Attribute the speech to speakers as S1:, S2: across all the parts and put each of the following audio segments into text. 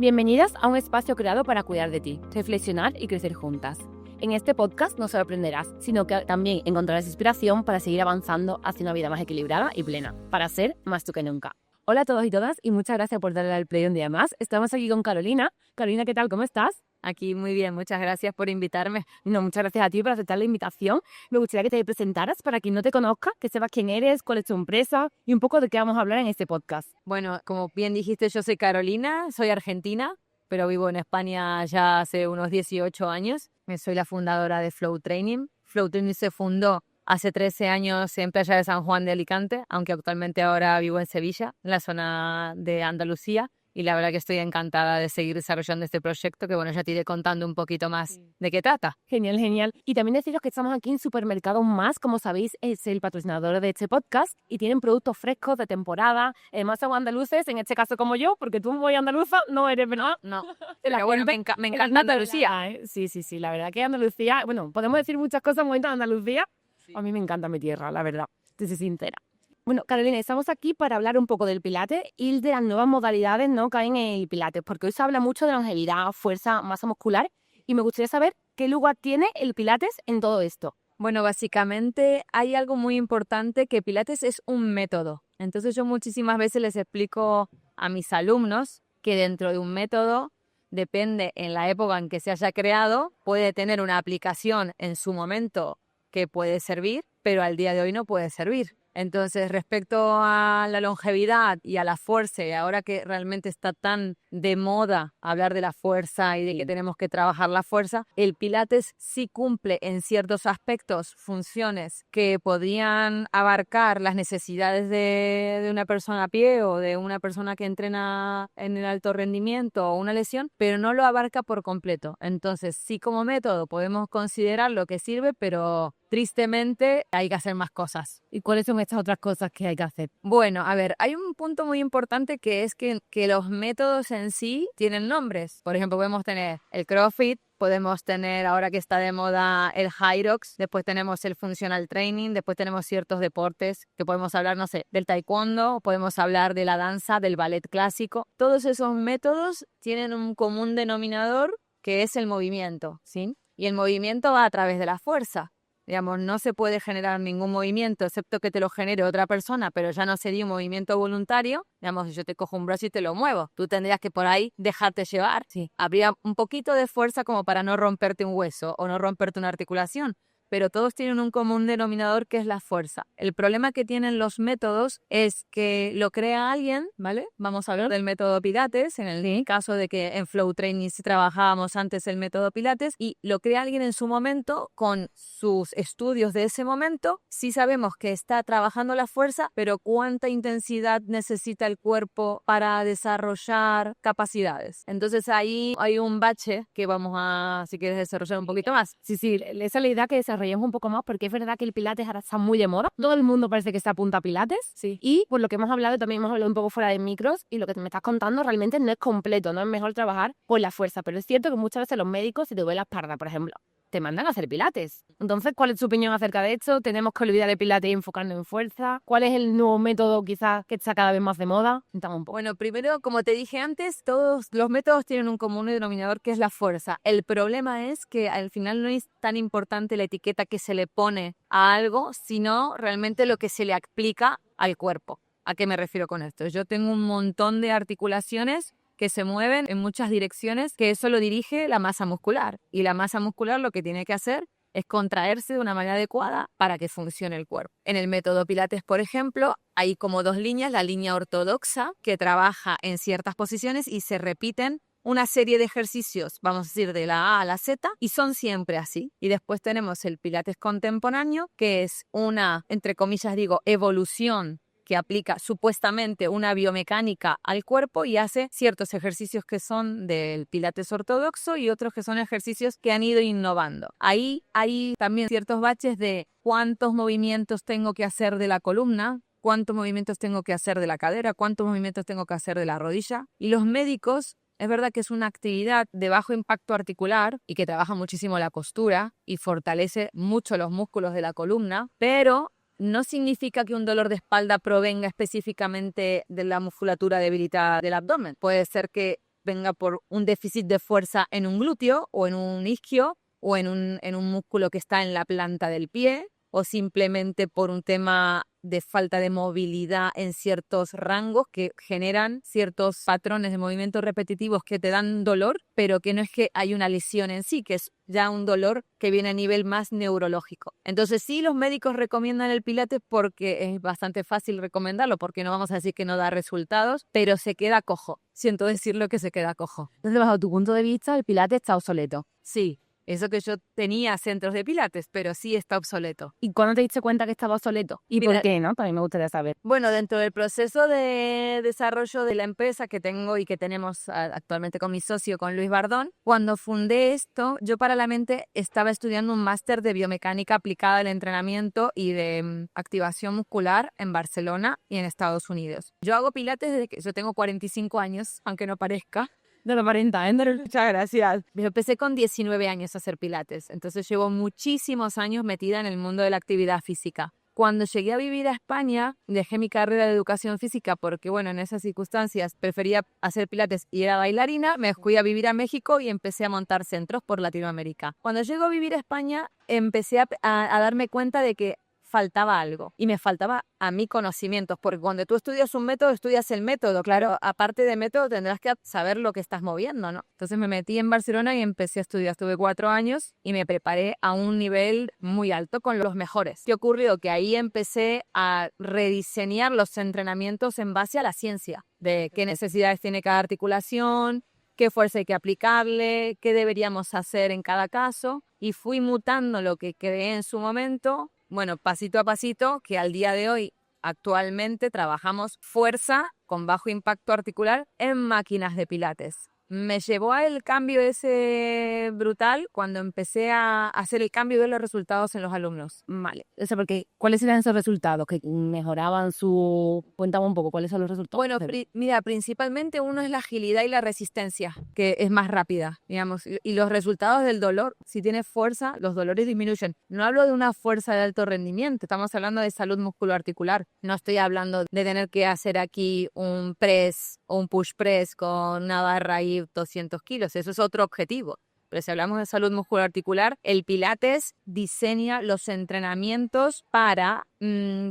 S1: Bienvenidas a un espacio creado para cuidar de ti, reflexionar y crecer juntas. En este podcast no solo aprenderás, sino que también encontrarás inspiración para seguir avanzando hacia una vida más equilibrada y plena, para ser más tú que nunca. Hola a todos y todas y muchas gracias por darle al play un día más. Estamos aquí con Carolina. Carolina, ¿qué tal? ¿Cómo estás?
S2: Aquí muy bien, muchas gracias por invitarme.
S1: No, muchas gracias a ti por aceptar la invitación. Me gustaría que te presentaras para quien no te conozca, que sepas quién eres, cuál es tu empresa y un poco de qué vamos a hablar en este podcast.
S2: Bueno, como bien dijiste, yo soy Carolina, soy argentina, pero vivo en España ya hace unos 18 años. Soy la fundadora de Flow Training. Flow Training se fundó hace 13 años en Playa de San Juan de Alicante, aunque actualmente ahora vivo en Sevilla, en la zona de Andalucía. Y la verdad que estoy encantada de seguir desarrollando este proyecto, que bueno, ya te iré contando un poquito más de qué trata.
S1: Genial, genial. Y también deciros que estamos aquí en Supermercados Más, como sabéis, es el patrocinador de este podcast y tienen productos frescos de temporada. Además son andaluces, en este caso como yo, porque tú muy andaluza no eres, ¿verdad?
S2: No, pero bueno, me encanta Andalucía.
S1: Sí, la verdad que Andalucía, bueno, podemos decir muchas cosas muy bonitas de Andalucía. Sí. A mí me encanta mi tierra, la verdad, te soy sincera. Bueno, Carolina, estamos aquí para hablar un poco del Pilates y de las nuevas modalidades, ¿no?, que hay en el Pilates, porque hoy se habla mucho de longevidad, fuerza, masa muscular, y me gustaría saber qué lugar tiene el Pilates en todo esto.
S2: Bueno, básicamente hay algo muy importante, que Pilates es un método. Entonces yo muchísimas veces les explico a mis alumnos que dentro de un método, depende en la época en que se haya creado, puede tener una aplicación en su momento que puede servir, pero al día de hoy no puede servir. Entonces, respecto a la longevidad y a la fuerza, y ahora que realmente está tan de moda hablar de la fuerza y de que tenemos que trabajar la fuerza, el Pilates sí cumple en ciertos aspectos funciones que podrían abarcar las necesidades de una persona a pie o de una persona que entrena en el alto rendimiento o una lesión, pero no lo abarca por completo. Entonces, sí, como método podemos considerar lo que sirve, pero tristemente hay que hacer más cosas.
S1: ¿Y cuáles son estas otras cosas que hay que hacer?
S2: Bueno, a ver, hay un punto muy importante, que es que los métodos en sí tienen nombres. Por ejemplo, podemos tener el CrossFit, podemos tener, ahora que está de moda, el Hyrox, después tenemos el Functional Training, después tenemos ciertos deportes que podemos hablar, no sé, del taekwondo, podemos hablar de la danza, del ballet clásico. Todos esos métodos tienen un común denominador, que es el movimiento, ¿sí? Y el movimiento va a través de la fuerza. Digamos, no se puede generar ningún movimiento excepto que te lo genere otra persona, pero ya no sería un movimiento voluntario. Digamos, si yo te cojo un brazo y te lo muevo, tú tendrías que por ahí dejarte llevar. Sí. Habría un poquito de fuerza como para no romperte un hueso o no romperte una articulación, pero todos tienen un común denominador, que es la fuerza. El problema que tienen los métodos es que lo crea alguien, ¿vale? Vamos a hablar del método Pilates, en el caso de que en Flow Training sí trabajábamos antes el método Pilates, y lo crea alguien en su momento con sus estudios de ese momento. Sí sabemos que está trabajando la fuerza, pero ¿cuánta intensidad necesita el cuerpo para desarrollar capacidades? Entonces ahí hay un bache que vamos a, si quieres, desarrollar un poquito más.
S1: Sí, esa es la idea, que desarrollemos un poco más, porque es verdad que el Pilates ahora está muy de moda. Todo el mundo parece que se apunta a Pilates. Sí. Y por lo que hemos hablado, también hemos hablado un poco fuera de micros, y lo que me estás contando realmente no es completo, no es mejor trabajar por la fuerza, pero es cierto que muchas veces los médicos, si te duele la espalda, por ejemplo, te mandan a hacer Pilates. Entonces, ¿cuál es tu opinión acerca de esto? ¿Tenemos que olvidar el Pilates y enfocarnos en fuerza? ¿Cuál es el nuevo método quizás que está cada vez más de moda?
S2: Un poco. Bueno, primero, como te dije antes, todos los métodos tienen un común denominador, que es la fuerza. El problema es que al final no es tan importante la etiqueta que se le pone a algo, sino realmente lo que se le aplica al cuerpo. ¿A qué me refiero con esto? Yo tengo un montón de articulaciones que se mueven en muchas direcciones, que eso lo dirige la masa muscular. Y la masa muscular lo que tiene que hacer es contraerse de una manera adecuada para que funcione el cuerpo. En el método Pilates, por ejemplo, hay como dos líneas: la línea ortodoxa, que trabaja en ciertas posiciones y se repiten una serie de ejercicios, vamos a decir, de la A a la Z, y son siempre así. Y después tenemos el Pilates contemporáneo, que es una, entre comillas digo, evolución, que aplica supuestamente una biomecánica al cuerpo y hace ciertos ejercicios que son del Pilates ortodoxo y otros que son ejercicios que han ido innovando. Ahí hay también ciertos baches de cuántos movimientos tengo que hacer de la columna, cuántos movimientos tengo que hacer de la cadera, cuántos movimientos tengo que hacer de la rodilla. Y los médicos, es verdad que es una actividad de bajo impacto articular y que trabaja muchísimo la postura y fortalece mucho los músculos de la columna, pero no significa que un dolor de espalda provenga específicamente de la musculatura debilitada del abdomen. Puede ser que venga por un déficit de fuerza en un glúteo o en un isquio o en un músculo que está en la planta del pie, o simplemente por un tema de falta de movilidad en ciertos rangos que generan ciertos patrones de movimientos repetitivos que te dan dolor, pero que no es que hay una lesión en sí, que es ya un dolor que viene a nivel más neurológico. Entonces sí, los médicos recomiendan el pilates porque es bastante fácil recomendarlo, porque no vamos a decir que no da resultados, pero se queda cojo. Siento decirlo que se queda cojo.
S1: Entonces, bajo tu punto de vista, el pilates está obsoleto.
S2: Sí. Eso que yo tenía centros de pilates, pero sí está obsoleto.
S1: ¿Y cuándo te diste cuenta que estaba obsoleto? ¿Y
S2: Mira,
S1: por qué, no? También me gustaría saber.
S2: Bueno, dentro del proceso de desarrollo de la empresa que tengo y que tenemos actualmente con mi socio, con Luis Bardón, cuando fundé esto, yo paralelamente estaba estudiando un máster de biomecánica aplicada al entrenamiento y de activación muscular en Barcelona y en Estados Unidos. Yo hago pilates desde que yo tengo 45 años, aunque no parezca.
S1: De los 40, ¿eh? Muchas gracias.
S2: Yo empecé con 19 años a hacer pilates, entonces llevo muchísimos años metida en el mundo de la actividad física. Cuando llegué a vivir a España, dejé mi carrera de educación física porque, bueno, en esas circunstancias prefería hacer pilates y era bailarina. Me fui a vivir a México y empecé a montar centros por Latinoamérica. Cuando llego a vivir a España, empecé a darme cuenta de que faltaba algo y me faltaba a mí conocimientos, porque cuando tú estudias un método, estudias el método, claro, aparte de método tendrás que saber lo que estás moviendo, ¿no? Entonces me metí en Barcelona y empecé a estudiar, estuve 4 años y me preparé a un nivel muy alto con los mejores. ¿Qué ocurrió? Que ahí empecé a rediseñar los entrenamientos en base a la ciencia, de qué necesidades tiene cada articulación, qué fuerza hay que aplicarle, qué deberíamos hacer en cada caso, y fui mutando lo que creé en su momento. Bueno, pasito a pasito, que al día de hoy actualmente trabajamos fuerza con bajo impacto articular en máquinas de pilates. Me llevó al cambio ese brutal cuando empecé a hacer el cambio de los resultados en los alumnos.
S1: Vale, o sea, porque ¿cuáles eran esos resultados? ¿Que mejoraban su...? Cuéntame un poco, ¿cuáles son los resultados?
S2: Bueno, mira, principalmente uno es la agilidad y la resistencia, que es más rápida, digamos, y los resultados del dolor. Si tienes fuerza, los dolores disminuyen. No hablo de una fuerza de alto rendimiento, estamos hablando de salud musculoarticular. No estoy hablando de tener que hacer aquí un press o un push press con una barra y 200 kilos, eso es otro objetivo. Pero si hablamos de salud musculoarticular, el Pilates diseña los entrenamientos para,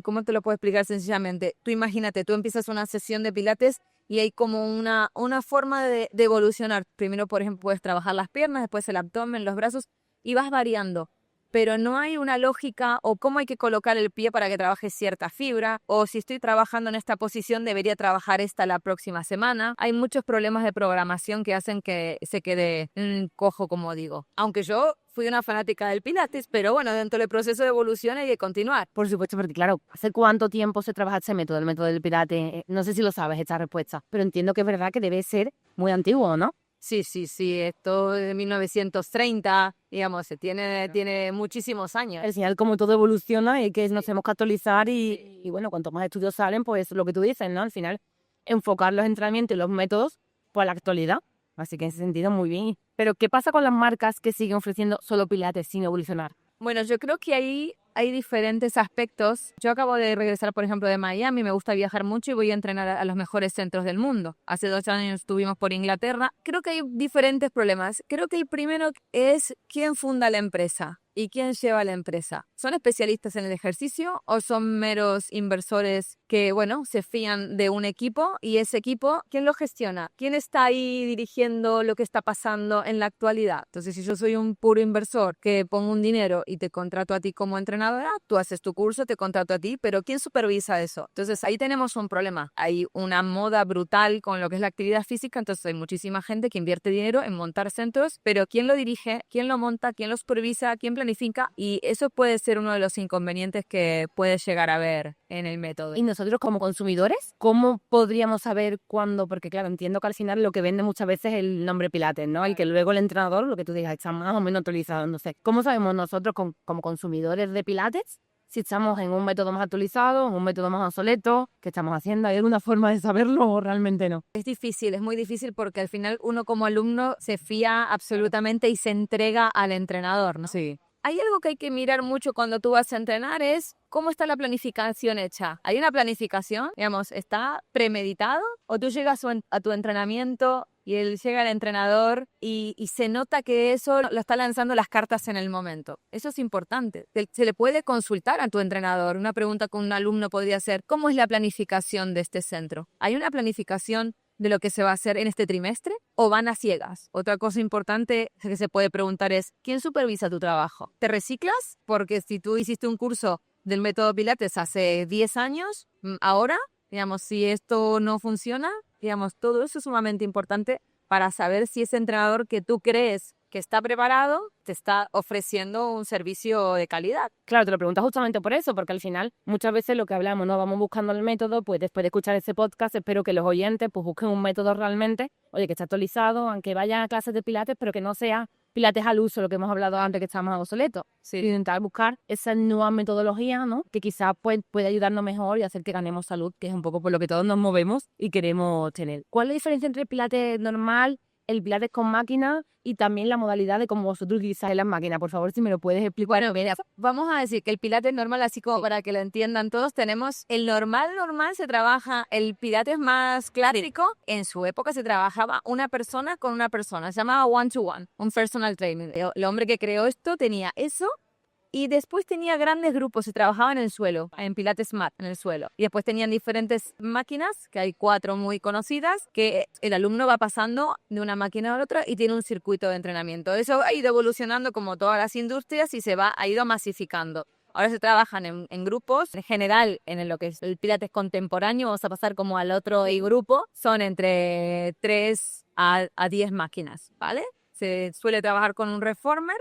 S2: ¿cómo te lo puedo explicar sencillamente? Tú imagínate, tú empiezas una sesión de Pilates y hay como una forma de evolucionar. Primero, por ejemplo, puedes trabajar las piernas, después el abdomen, los brazos, y vas variando. Pero no hay una lógica o cómo hay que colocar el pie para que trabaje cierta fibra, o si estoy trabajando en esta posición debería trabajar esta la próxima semana. Hay muchos problemas de programación que hacen que se quede cojo, como digo. Aunque yo fui una fanática del Pilates, pero bueno, dentro del proceso de evolución hay que continuar.
S1: Por supuesto, porque claro, ¿hace cuánto tiempo se trabaja este método, el método del Pilates? No sé si lo sabes esta respuesta, pero entiendo que es verdad que debe ser muy antiguo, ¿no?
S2: Sí, esto es de 1930, digamos, tiene muchísimos años.
S1: Al final, como todo evoluciona, y que nos tenemos que actualizar y bueno, cuanto más estudios salen, pues lo que tú dices, ¿no? Al final, enfocar los entrenamientos y los métodos pues a la actualidad. Así que en ese sentido, muy bien. Pero, ¿qué pasa con las marcas que siguen ofreciendo solo Pilates sin evolucionar?
S2: Bueno, yo creo que ahí hay diferentes aspectos. Yo acabo de regresar, por ejemplo, de Miami, me gusta viajar mucho y voy a entrenar a los mejores centros del mundo. Hace 2 años estuvimos por Inglaterra. Creo que hay diferentes problemas. Creo que el primero es quién funda la empresa y quién lleva la empresa. ¿Son especialistas en el ejercicio o son meros inversores que, bueno, se fían de un equipo y ese equipo, ¿quién lo gestiona? ¿Quién está ahí dirigiendo lo que está pasando en la actualidad? Entonces, si yo soy un puro inversor que pongo un dinero y te contrato a ti como entrenadora, tú haces tu curso, te contrato a ti, pero ¿quién supervisa eso? Entonces, ahí tenemos un problema. Hay una moda brutal con lo que es la actividad física, entonces hay muchísima gente que invierte dinero en montar centros, pero ¿quién lo dirige? ¿Quién lo monta? ¿Quién lo supervisa? ¿Quién planifica? Y eso puede ser uno de los inconvenientes que puede llegar a haber en el método.
S1: Y nosotros como consumidores, ¿cómo podríamos saber cuándo? Porque claro, entiendo que al final lo que vende muchas veces es el nombre Pilates, ¿no? El que luego el entrenador, lo que tú digas, está más o menos actualizado, no sé. ¿Cómo sabemos nosotros como consumidores de Pilates si estamos en un método más actualizado, en un método más obsoleto? ¿Qué estamos haciendo? ¿Hay alguna forma de saberlo o realmente no?
S2: Es difícil, es muy difícil porque al final uno como alumno se fía absolutamente y se entrega al entrenador, ¿no?
S1: Sí.
S2: Hay algo que hay que mirar mucho cuando tú vas a entrenar es cómo está la planificación hecha. ¿Hay una planificación? Digamos, ¿está premeditado? ¿O tú llegas a tu entrenamiento y él llega al entrenador y se nota que eso lo está lanzando las cartas en el momento. Eso es importante. Se le puede consultar a tu entrenador. Una pregunta con un alumno podría ser, ¿cómo es la planificación de este centro? ¿Hay una planificación de lo que se va a hacer en este trimestre o van a ciegas? Otra cosa importante que se puede preguntar es, ¿quién supervisa tu trabajo? ¿Te reciclas? Porque si tú hiciste un curso del método Pilates hace 10 años, ahora, digamos, si esto no funciona, digamos, todo eso es sumamente importante para saber si ese entrenador que tú crees que está preparado te está ofreciendo un servicio de calidad.
S1: Claro, te lo preguntas justamente por eso, porque al final muchas veces lo que hablamos, ¿no? Vamos buscando el método, pues después de escuchar ese podcast, espero que los oyentes pues busquen un método realmente, oye, que esté actualizado, aunque vayan a clases de pilates, pero que no sea pilates al uso, lo que hemos hablado antes, que está más obsoleto.
S2: Sí.
S1: Intentar buscar esa nueva metodología, ¿no? Que quizás pues, puede ayudarnos mejor y hacer que ganemos salud, que es un poco por lo que todos nos movemos y queremos tener. ¿Cuál es la diferencia entre el pilates normal, el pilates con máquina y también la modalidad de cómo vosotros utilizáis las máquinas? Por favor, si me lo puedes explicar.
S2: Bueno, mira, vamos a decir que el pilates normal, así como para que lo entiendan todos, tenemos el normal se trabaja, el pilates más clásico, en su época se trabajaba una persona con una persona, se llamaba one-to-one, un personal training. El hombre que creó esto tenía eso. Y después tenía grandes grupos, se trabajaba en el suelo, en pilates mat, en el suelo. Y después tenían diferentes máquinas, que hay 4 muy conocidas, que el alumno va pasando de una máquina a la otra y tiene un circuito de entrenamiento. Eso ha ido evolucionando como todas las industrias y ha ido masificando. Ahora se trabajan en grupos. En general, en lo que es el pilates contemporáneo, vamos a pasar como al otro grupo, son entre 3 a 10 máquinas, ¿vale? Se suele trabajar con un reformer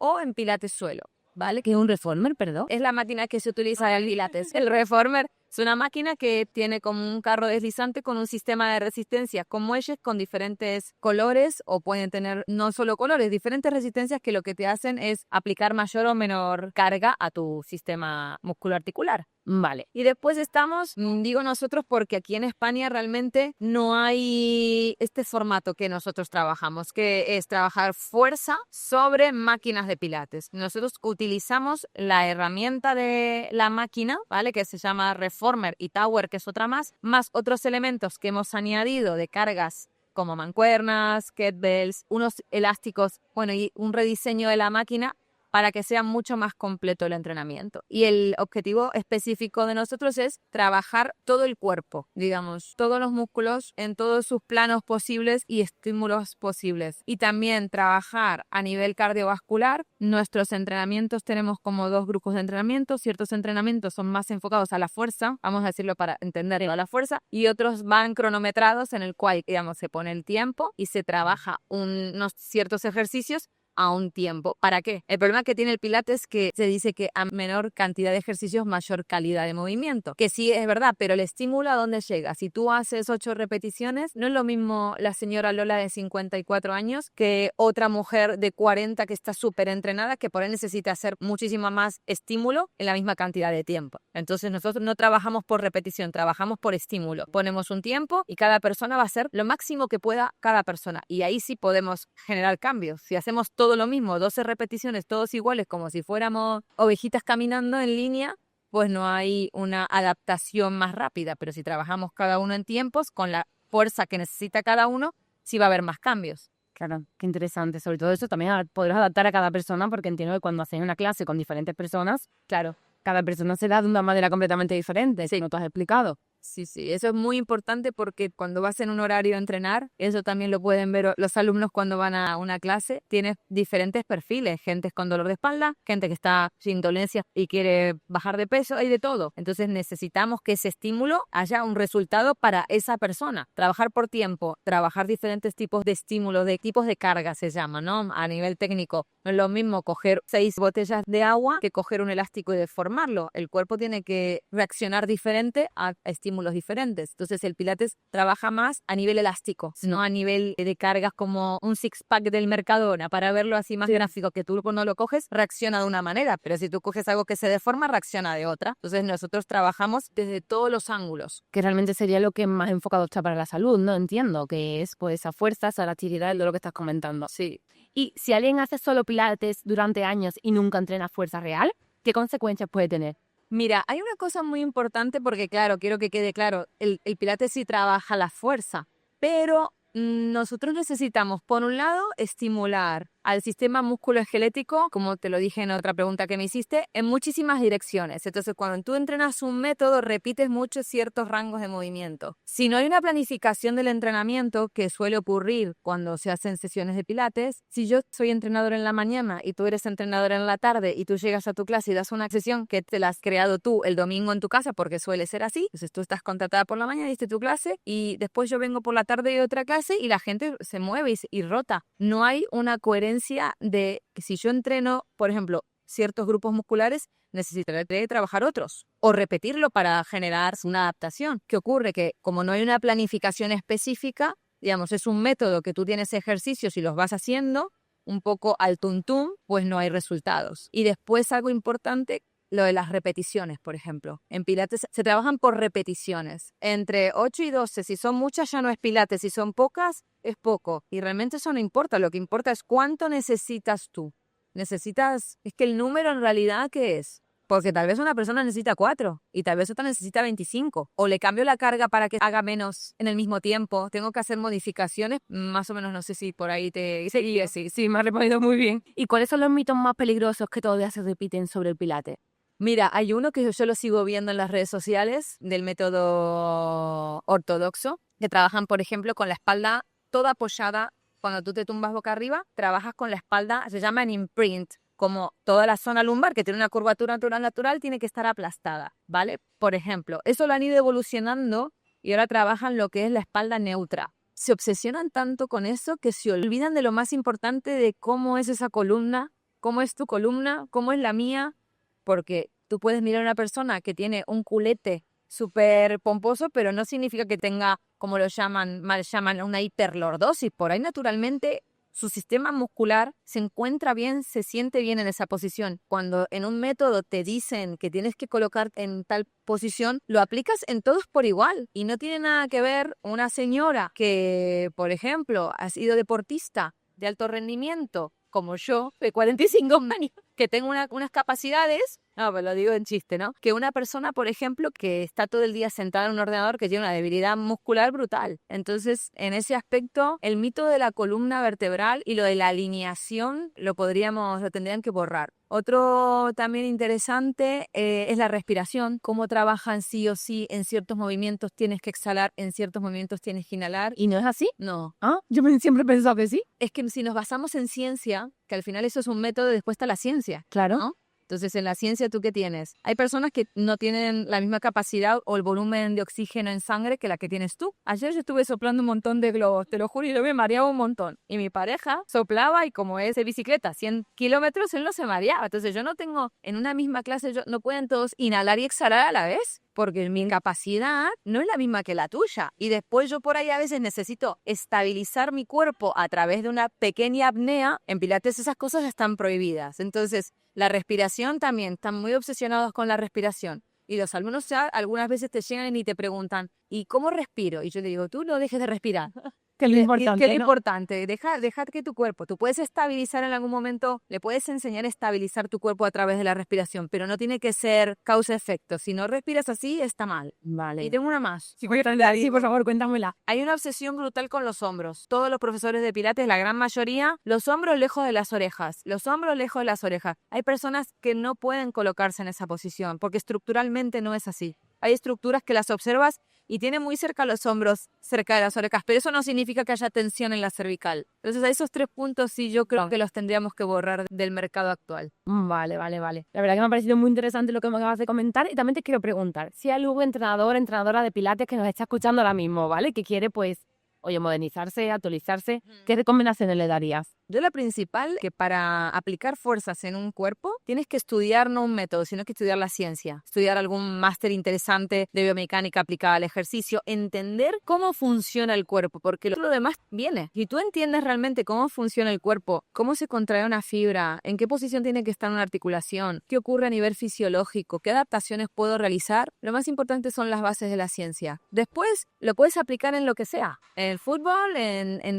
S2: o en pilates suelo, ¿vale?
S1: ¿Qué es un reformer, perdón?
S2: Es la máquina que se utiliza en el pilates. El reformer es una máquina que tiene como un carro deslizante con un sistema de resistencia con muelles con diferentes colores, o pueden tener no solo colores, diferentes resistencias que lo que te hacen es aplicar mayor o menor carga a tu sistema musculoarticular.
S1: Vale.
S2: Y después estamos, digo nosotros, porque aquí en España realmente no hay este formato que nosotros trabajamos, que es trabajar fuerza sobre máquinas de pilates. Nosotros utilizamos la herramienta de la máquina, ¿vale? Que se llama Reformer y Tower, que es otra más otros elementos que hemos añadido de cargas como mancuernas, kettlebells, unos elásticos, bueno, y un rediseño de la máquina para que sea mucho más completo el entrenamiento. Y el objetivo específico de nosotros es trabajar todo el cuerpo, digamos, todos los músculos en todos sus planos posibles y estímulos posibles. Y también trabajar a nivel cardiovascular. Nuestros entrenamientos tenemos como 2 grupos de entrenamiento. Ciertos entrenamientos son más enfocados a la fuerza, vamos a decirlo para entender a la fuerza, y otros van cronometrados en el cual, digamos, se pone el tiempo y se trabaja unos ciertos ejercicios a un tiempo. ¿Para qué? El problema que tiene el pilates es que se dice que a menor cantidad de ejercicios, mayor calidad de movimiento. Que sí es verdad, pero el estímulo, ¿a dónde llega? Si tú haces 8 repeticiones, no es lo mismo la señora Lola de 54 años que otra mujer de 40 que está súper entrenada, que por ahí necesita hacer muchísimo más estímulo en la misma cantidad de tiempo. Entonces nosotros no trabajamos por repetición, trabajamos por estímulo. Ponemos un tiempo y cada persona va a hacer lo máximo que pueda cada persona. Y ahí sí podemos generar cambios. Si hacemos todo lo mismo, 12 repeticiones, todos iguales, como si fuéramos ovejitas caminando en línea, pues no hay una adaptación más rápida. Pero si trabajamos cada uno en tiempos, con la fuerza que necesita cada uno, sí va a haber más cambios.
S1: Claro, qué interesante. Sobre todo eso también podrás adaptar a cada persona, porque entiendo que cuando haces una clase con diferentes personas, claro, cada persona se da de una manera completamente diferente, sí, como tú has explicado.
S2: Sí, eso es muy importante porque cuando vas en un horario a entrenar, eso también lo pueden ver los alumnos cuando van a una clase, tienes diferentes perfiles, gente con dolor de espalda, gente que está sin dolencias y quiere bajar de peso, hay de todo. Entonces necesitamos que ese estímulo haya un resultado para esa persona. Trabajar por tiempo, trabajar diferentes tipos de estímulos, de tipos de carga se llama, ¿no? A nivel técnico, no es lo mismo coger 6 botellas de agua que coger un elástico y deformarlo. El cuerpo tiene que reaccionar diferente a estímulos diferentes. Entonces el pilates trabaja más a nivel elástico, no a nivel de cargas como un six-pack del Mercadona, para verlo así más gráfico, que tú cuando lo coges reacciona de una manera, pero si tú coges algo que se deforma, reacciona de otra. Entonces nosotros trabajamos desde todos los ángulos.
S1: Que realmente sería lo que más enfocado está para la salud, ¿no? Entiendo que es pues esa fuerza, esa elasticidad, de lo que estás comentando.
S2: Sí.
S1: Y si alguien hace solo pilates durante años y nunca entrena fuerza real, ¿qué consecuencias puede tener?
S2: Mira, hay una cosa muy importante porque, claro, quiero que quede claro, el pilates sí trabaja la fuerza, pero Nosotros necesitamos, por un lado, estimular al sistema musculoesquelético, como te lo dije en otra pregunta que me hiciste, en muchísimas direcciones. Entonces, cuando tú entrenas un método, repites mucho ciertos rangos de movimiento. Si no hay una planificación del entrenamiento, que suele ocurrir cuando se hacen sesiones de pilates, si yo soy entrenador en la mañana y tú eres entrenador en la tarde y tú llegas a tu clase y das una sesión que te la has creado tú el domingo en tu casa, porque suele ser así, entonces tú estás contratada por la mañana, diste tu clase y después yo vengo por la tarde y otra clase y la gente se mueve y rota. No hay una coherencia de que si yo entreno, por ejemplo, ciertos grupos musculares, necesitaré trabajar otros o repetirlo para generar una adaptación. ¿Qué ocurre? Que como no hay una planificación específica, digamos, es un método que tú tienes ejercicios y los vas haciendo un poco al tuntum, pues no hay resultados. Y después algo importante, lo de las repeticiones, por ejemplo. En Pilates se trabajan por repeticiones. Entre 8 y 12, si son muchas ya no es Pilates, si son pocas, es poco. Y realmente eso no importa, lo que importa es cuánto necesitas tú. Es que el número en realidad, ¿qué es? Porque tal vez una persona necesita 4 y tal vez otra necesita 25. O le cambio la carga para que haga menos en el mismo tiempo. Tengo que hacer modificaciones. Más o menos no sé si por ahí te seguí.
S1: Sí, me has respondido muy bien. ¿Y cuáles son los mitos más peligrosos que todavía se repiten sobre el pilates?
S2: Mira, hay uno que yo lo sigo viendo en las redes sociales del método ortodoxo, que trabajan, por ejemplo, con la espalda toda apoyada. Cuando tú te tumbas boca arriba, trabajas con la espalda, se llama en imprint, como toda la zona lumbar, que tiene una curvatura natural, tiene que estar aplastada, ¿vale? Por ejemplo, eso lo han ido evolucionando y ahora trabajan lo que es la espalda neutra. Se obsesionan tanto con eso que se olvidan de lo más importante de cómo es esa columna, cómo es tu columna, cómo es la mía, porque tú puedes mirar a una persona que tiene un culete súper pomposo, pero no significa que tenga, como lo llaman, mal llaman, una hiperlordosis. Por ahí naturalmente su sistema muscular se encuentra bien, se siente bien en esa posición. Cuando en un método te dicen que tienes que colocarte en tal posición, lo aplicas en todos por igual. Y no tiene nada que ver una señora que, por ejemplo, ha sido deportista de alto rendimiento, como yo, de 45 años, que tengo unas capacidades, no, pues lo digo en chiste, ¿no? Que una persona, por ejemplo, que está todo el día sentada en un ordenador, que tiene una debilidad muscular brutal. Entonces, en ese aspecto, el mito de la columna vertebral y lo de la alineación lo tendrían que borrar. Otro también interesante es la respiración, cómo trabajan sí o sí, en ciertos movimientos tienes que exhalar, en ciertos movimientos tienes que inhalar.
S1: ¿Y no es así?
S2: No.
S1: Ah, yo siempre he pensado que sí.
S2: Es que si nos basamos en ciencia, que al final eso es un método, después está la ciencia.
S1: Claro.
S2: ¿No? Entonces, en la ciencia, ¿tú qué tienes? Hay personas que no tienen la misma capacidad o el volumen de oxígeno en sangre que la que tienes tú. Ayer yo estuve soplando un montón de globos, te lo juro, y yo me mareaba un montón. Y mi pareja soplaba y como es de bicicleta, 100 kilómetros, él no se mareaba. Entonces, yo no tengo, en una misma clase, no pueden todos inhalar y exhalar a la vez, porque mi capacidad no es la misma que la tuya. Y después yo por ahí a veces necesito estabilizar mi cuerpo a través de una pequeña apnea. En Pilates esas cosas están prohibidas. Entonces, la respiración también, están muy obsesionados con la respiración. Y los alumnos ya algunas veces te llegan y te preguntan, ¿y cómo respiro? Y yo le digo, tú no dejes de respirar.
S1: Que es lo importante,
S2: ¿Qué es lo
S1: ¿no?
S2: importante? Deja que tu cuerpo, tú puedes estabilizar en algún momento, le puedes enseñar a estabilizar tu cuerpo a través de la respiración, pero no tiene que ser causa-efecto. Si no respiras así, está mal.
S1: Vale.
S2: Y tengo una más.
S1: Sí, voy a traer ahí, por favor, cuéntamela.
S2: Hay una obsesión brutal con los hombros. Todos los profesores de Pilates, la gran mayoría, los hombros lejos de las orejas. Los hombros lejos de las orejas. Hay personas que no pueden colocarse en esa posición porque estructuralmente no es así. Hay estructuras que las observas y tienen muy cerca los hombros, cerca de las orejas, pero eso no significa que haya tensión en la cervical. Entonces, a esos 3 puntos sí yo creo que los tendríamos que borrar del mercado actual.
S1: Vale. La verdad que me ha parecido muy interesante lo que me acabas de comentar y también te quiero preguntar si hay algún entrenador, entrenadora de pilates que nos está escuchando ahora mismo, ¿vale? Que quiere, pues, oye, modernizarse, actualizarse, ¿qué recomendaciones le darías?
S2: Yo la principal, que para aplicar fuerzas en un cuerpo, tienes que estudiar no un método, sino que estudiar la ciencia. Estudiar algún máster interesante de biomecánica aplicada al ejercicio. Entender cómo funciona el cuerpo, porque lo demás viene. Si tú entiendes realmente cómo funciona el cuerpo, cómo se contrae una fibra, en qué posición tiene que estar una articulación, qué ocurre a nivel fisiológico, qué adaptaciones puedo realizar, lo más importante son las bases de la ciencia. Después lo puedes aplicar en lo que sea. el fútbol,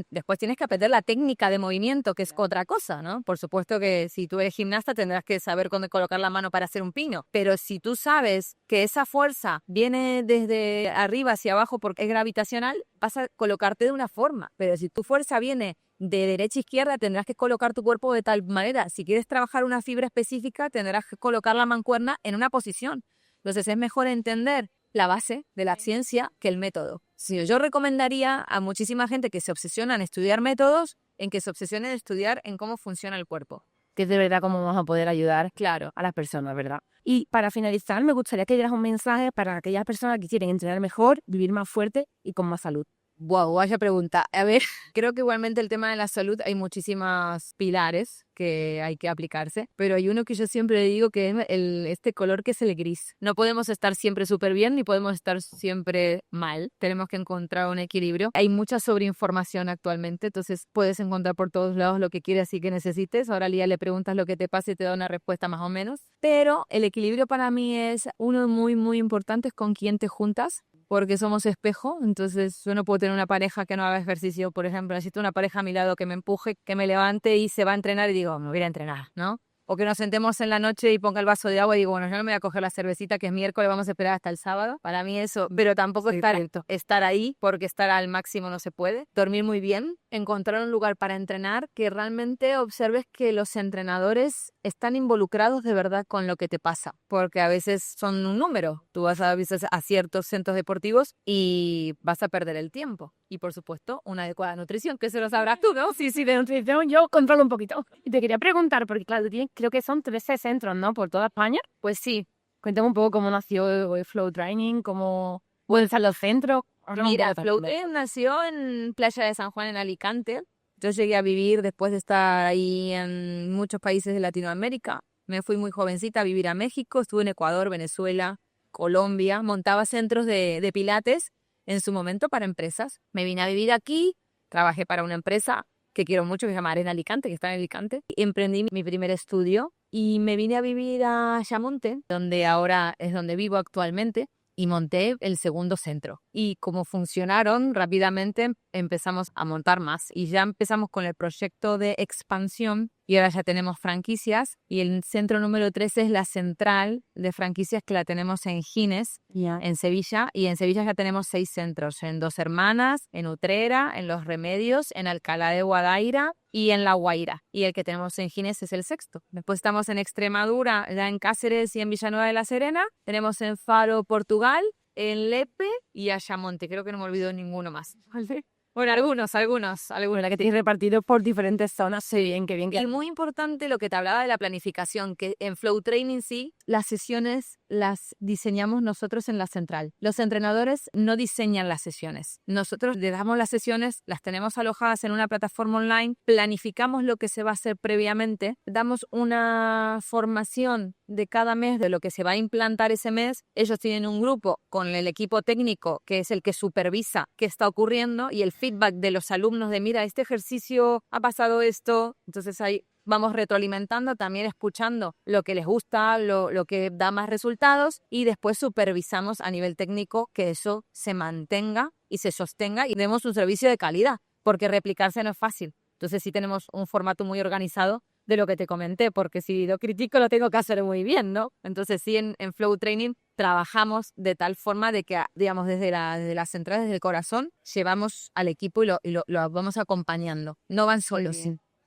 S2: después tienes que aprender la técnica de movimiento, que es otra cosa, ¿no? Por supuesto que si tú eres gimnasta tendrás que saber dónde colocar la mano para hacer un pino, pero si tú sabes que esa fuerza viene desde arriba hacia abajo porque es gravitacional, vas a colocarte de una forma, pero si tu fuerza viene de derecha a izquierda, tendrás que colocar tu cuerpo de tal manera. Si quieres trabajar una fibra específica, tendrás que colocar la mancuerna en una posición. Entonces es mejor entender la base de la ciencia que el método. Si yo recomendaría a muchísima gente que se obsesiona en estudiar métodos, en que se obsesione en estudiar en cómo funciona el cuerpo.
S1: Que es de verdad cómo vamos a poder ayudar, claro, a las personas, ¿verdad? Y para finalizar, me gustaría que dieras un mensaje para aquellas personas que quieren entrenar mejor, vivir más fuerte y con más salud.
S2: Wow, vaya pregunta. A ver, creo que igualmente el tema de la salud hay muchísimos pilares que hay que aplicarse, pero hay uno que yo siempre digo que es este color que es el gris. No podemos estar siempre súper bien ni podemos estar siempre mal. Tenemos que encontrar un equilibrio. Hay mucha sobreinformación actualmente, entonces puedes encontrar por todos lados lo que quieras y que necesites. Ahora al día le preguntas lo que te pasa y te da una respuesta más o menos. Pero el equilibrio para mí es uno muy, muy importante, es con quién te juntas, porque somos espejo, entonces yo no puedo tener una pareja que no haga ejercicio, por ejemplo, necesito una pareja a mi lado que me empuje, que me levante y se va a entrenar y digo, me voy a ir a entrenar, ¿no? O que nos sentemos en la noche y ponga el vaso de agua y digo, bueno, yo no me voy a coger la cervecita que es miércoles, vamos a esperar hasta el sábado. Para mí eso, pero tampoco estar ahí, porque estar al máximo no se puede. Dormir muy bien, encontrar un lugar para entrenar, que realmente observes que los entrenadores están involucrados de verdad con lo que te pasa, porque a veces son un número. Tú vas a veces a ciertos centros deportivos y vas a perder el tiempo. Y por supuesto, una adecuada nutrición, que se lo sabrás tú, ¿no?
S1: Sí, de nutrición yo controlo un poquito. Y te quería preguntar, porque claro, creo que son 13 centros, ¿no? Por toda España.
S2: Pues sí.
S1: Cuéntame un poco cómo nació el Flow Training, cómo pueden ser los centros.
S2: Mira, Flow Training nació en Playa de San Juan, en Alicante. Yo llegué a vivir después de estar ahí en muchos países de Latinoamérica. Me fui muy jovencita a vivir a México, estuve en Ecuador, Venezuela, Colombia. Montaba centros de pilates en su momento para empresas. Me vine a vivir aquí, trabajé para una empresa que quiero mucho, que se llama Arena Alicante, que está en Alicante. Emprendí mi primer estudio y me vine a vivir a Ayamonte, donde ahora es donde vivo actualmente, y monté el segundo centro. Y como funcionaron rápidamente, empezamos a montar más y ya empezamos con el proyecto de expansión y ahora ya tenemos franquicias y el centro número 3 es la central de franquicias que la tenemos en Gines, en Sevilla, y en Sevilla ya tenemos 6 centros, en Dos Hermanas, en Utrera, en Los Remedios, en Alcalá de Guadaira y en La Guaira, y el que tenemos en Gines es el sexto. Después estamos en Extremadura, ya en Cáceres y en Villanueva de la Serena, tenemos en Faro, Portugal, en Lepe y Ayamonte, creo que no me olvido ninguno más. ¿Vale? Bueno, algunos, la
S1: que tenéis repartidos por diferentes zonas. Sí, bien, qué bien.
S2: Y muy importante lo que te hablaba de la planificación, que en Flow Training sí, las sesiones las diseñamos nosotros en la central. Los entrenadores no diseñan las sesiones. Nosotros le damos las sesiones, las tenemos alojadas en una plataforma online, planificamos lo que se va a hacer previamente, damos una formación de cada mes de lo que se va a implantar ese mes. Ellos tienen un grupo con el equipo técnico que es el que supervisa qué está ocurriendo y el feedback de los alumnos de mira, este ejercicio ha pasado esto. Entonces ahí vamos retroalimentando, también escuchando lo que les gusta, lo que da más resultados y después supervisamos a nivel técnico que eso se mantenga y se sostenga y demos un servicio de calidad, porque replicarse no es fácil. Entonces sí tenemos un formato muy organizado de lo que te comenté, porque si lo critico lo tengo que hacer muy bien, ¿no? Entonces sí, en Flow Training trabajamos de tal forma de que, digamos, desde las centrales, desde el corazón, llevamos al equipo y lo vamos acompañando. No van solos.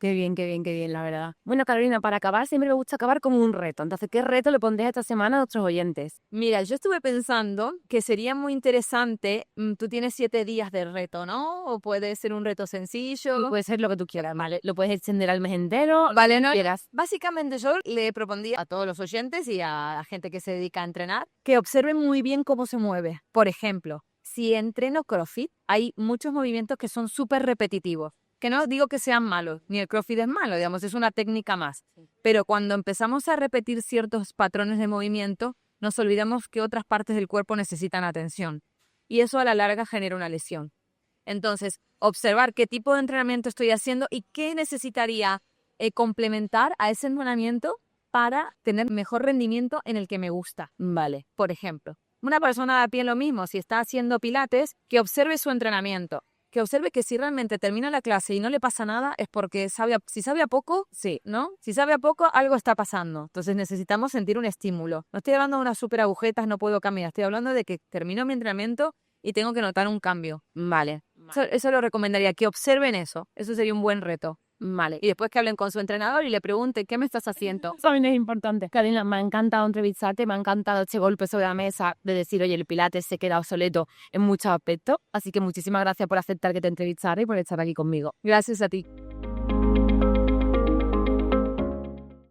S1: Qué bien, la verdad. Bueno, Carolina, para acabar, siempre me gusta acabar con un reto. Entonces, ¿qué reto le pondrías esta semana a nuestros oyentes?
S2: Mira, yo estuve pensando que sería muy interesante, tú tienes 7 días de reto, ¿no? O puede ser un reto sencillo.
S1: Puede ser lo que tú quieras, ¿vale? Lo puedes extender al mes entero.
S2: Vale, no quieras. Básicamente yo le propondría a todos los oyentes y a la gente que se dedica a entrenar que observen muy bien cómo se mueve. Por ejemplo, si entreno CrossFit, hay muchos movimientos que son súper repetitivos. Que no digo que sean malos, ni el CrossFit es malo, digamos, es una técnica más. Pero cuando empezamos a repetir ciertos patrones de movimiento, nos olvidamos que otras partes del cuerpo necesitan atención. Y eso a la larga genera una lesión. Entonces, observar qué tipo de entrenamiento estoy haciendo y qué necesitaría complementar a ese entrenamiento para tener mejor rendimiento en el que me gusta. Vale, por ejemplo, una persona de a pie lo mismo, si está haciendo pilates, que observe su entrenamiento. que observe que si realmente termina la clase y no le pasa nada es porque si sabe a poco, sí, ¿no? Si sabe a poco, algo está pasando. Entonces necesitamos sentir un estímulo. No estoy hablando de unas súper agujetas, no puedo caminar. Estoy hablando de que termino mi entrenamiento y tengo que notar un cambio.
S1: Vale.
S2: Eso lo recomendaría, que observen eso. Eso sería un buen reto.
S1: Vale.
S2: Y después que hablen con su entrenador y le pregunten, ¿qué me estás haciendo?
S1: Eso también es importante. Karina, me ha encantado entrevistarte, me ha encantado este golpe sobre la mesa de decir, oye, el pilates se queda obsoleto en muchos aspectos. Así que muchísimas gracias por aceptar que te entrevistara y por estar aquí conmigo.
S2: Gracias a ti.